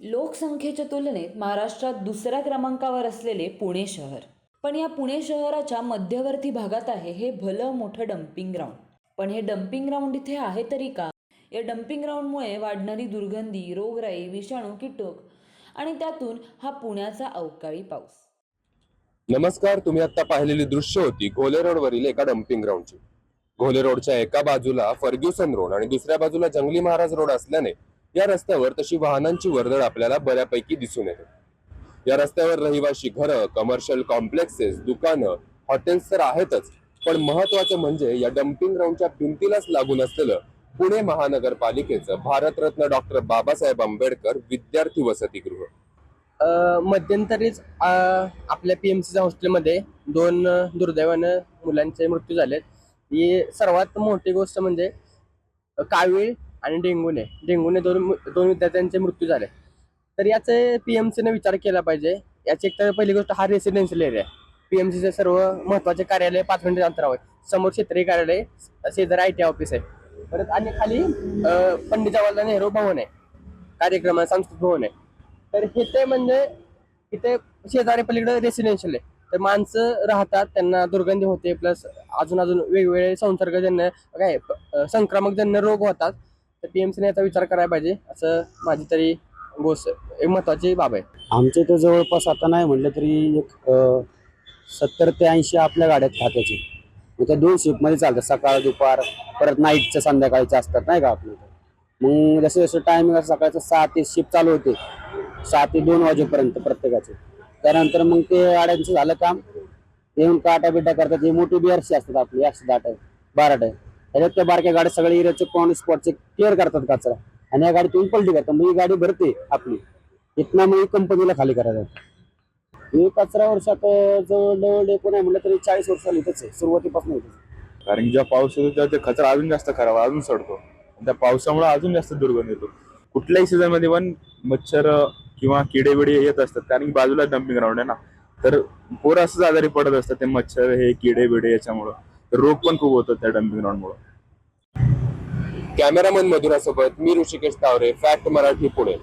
लोकसंख्येच्या तुलनेत महाराष्ट्रात दुसऱ्या क्रमांकावर असलेले पुणे शहर. पण या पुणे शहराच्या मध्यवर्ती भागात आहे हे भलं मोठं डम्पिंग ग्राउंड. पण हे डम्पिंग ग्राउंड इथे आहे तरी का? या डम्पिंग ग्राउंडमुळे वाढणारी दुर्गंधी, रोगराई, विषाणू, कीटक आणि त्यातून हा पुण्याचा अवकाळी पाऊस. नमस्कार. तुम्ही आता पाहिलेली दृश्य होती घोले रोडवरील एका डम्पिंग ग्राउंडची. घोले रोडच्या एका बाजूला फर्ग्युसन रोड आणि दुसऱ्या बाजूला जंगली महाराज रोड असल्याने या रस्त्यावर तशी वाहनांची वर्दळ आपल्याला बऱ्यापैकी दिसून येते. या रस्त्यावर रहिवाशी घरं, कमर्शियल कॉम्प्लेक्सेस, दुकानं, हॉटेल्स तर आहेतच, पण महत्वाचं म्हणजे या डम्पिंग ग्राउंडच्या भिंतीलाच लागून असलेलं पुणे महानगरपालिकेचं भारतरत्न डॉक्टर बाबासाहेब आंबेडकर विद्यार्थी वसतिगृह. मध्यंतरीच आपल्या पीएमसीच्या हॉस्टेलमध्ये 2 दुर्दैवानं मुलांचे मृत्यू झालेत. ही सर्वात मोठी गोष्ट म्हणजे कावीळ आणि डेंगूने दोन विद्यार्थ्यांचे मृत्यू झाले. तर याचे पीएमसीने विचार केला पाहिजे. याची एक तर पहिली गोष्ट, हा रेसिडेन्शियल एरिया आहे. पीएमसीचे सर्व महत्वाचे कार्यालय 5 मिनिट अंतरावर, समोर क्षेत्रीय कार्यालय, शेजारी IT ऑफिस आहे. परत आणि खाली पंडित जवाहरलाल नेहरू भवन आहे, कार्यक्रम सांस्कृतिक भवन आहे. तर इथे म्हणजे इथे शेजारी पलीकडे रेसिडेन्शियल आहे, तर माणसं राहतात, त्यांना दुर्गंधी होते, प्लस अजून वेगवेगळे संसर्गजन्य काय संक्रमकजन्य रोग होतात. तर पीएमसीने याचा विचार करायला पाहिजे, असं माझी तरी गोष्ट एक महत्वाची बाब आहे. आमच्या इथे जवळपास आता नाही म्हटलं तरी एक 70 ते 80 आपल्या गाड्यात खात्याचे. मग त्या 2 शिफ्टमध्ये चालतात, सकाळ दुपार, परत नाईटच्या संध्याकाळचे असतात नाही का आपल्या इथे. मग जसं जसं टायमिंग असं सकाळचं 6 ते शिफ्ट चालू होते, 6 ते 2 वाजेपर्यंत प्रत्येकाचे. त्यानंतर मग ते गाड्यांचं झालं काम, येऊन काटा बिटा करतात. हे मोठी BRC असतात आपली 110 आहे, 12 आहे. त्याच्यात त्या बारक्या गाड्या सगळे एरियाचे ऑन स्पॉटचे क्लिअर करतात कचरा, आणि या गाडीतून पलटी करतात. मग ही गाडी भरते आपली, इथनं मग कंपनीला खाली करायला. हे कचरा वर्षात जवळजवळ एकूण आहे म्हटलं तरी 40 वर्ष झाली इथंच आहे, सुरुवातीपासून इथंच. कारण की जेव्हा पाऊस येतो तेव्हा ते कचरा अजून जास्त खराब, अजून सडतो. त्या पावसामुळे अजून जास्त दुर्गंध येतो. कुठल्याही सीझन मध्ये पण मच्छर किंवा किडे बिडे येत असतात, कारण की बाजूला डम्पिंग ग्राउंड आहे ना. तर पोरं असंच आजारी पडत असतात, ते मच्छर, हे किडे बिडे याच्यामुळं. तर रोग पण खूप होतात त्या डम्पिंग ग्राउंड मुळे. कॅमेरामन मधुरासोबत मी ऋषिकेश तावरे, फॅक्ट मराठी, पुणे.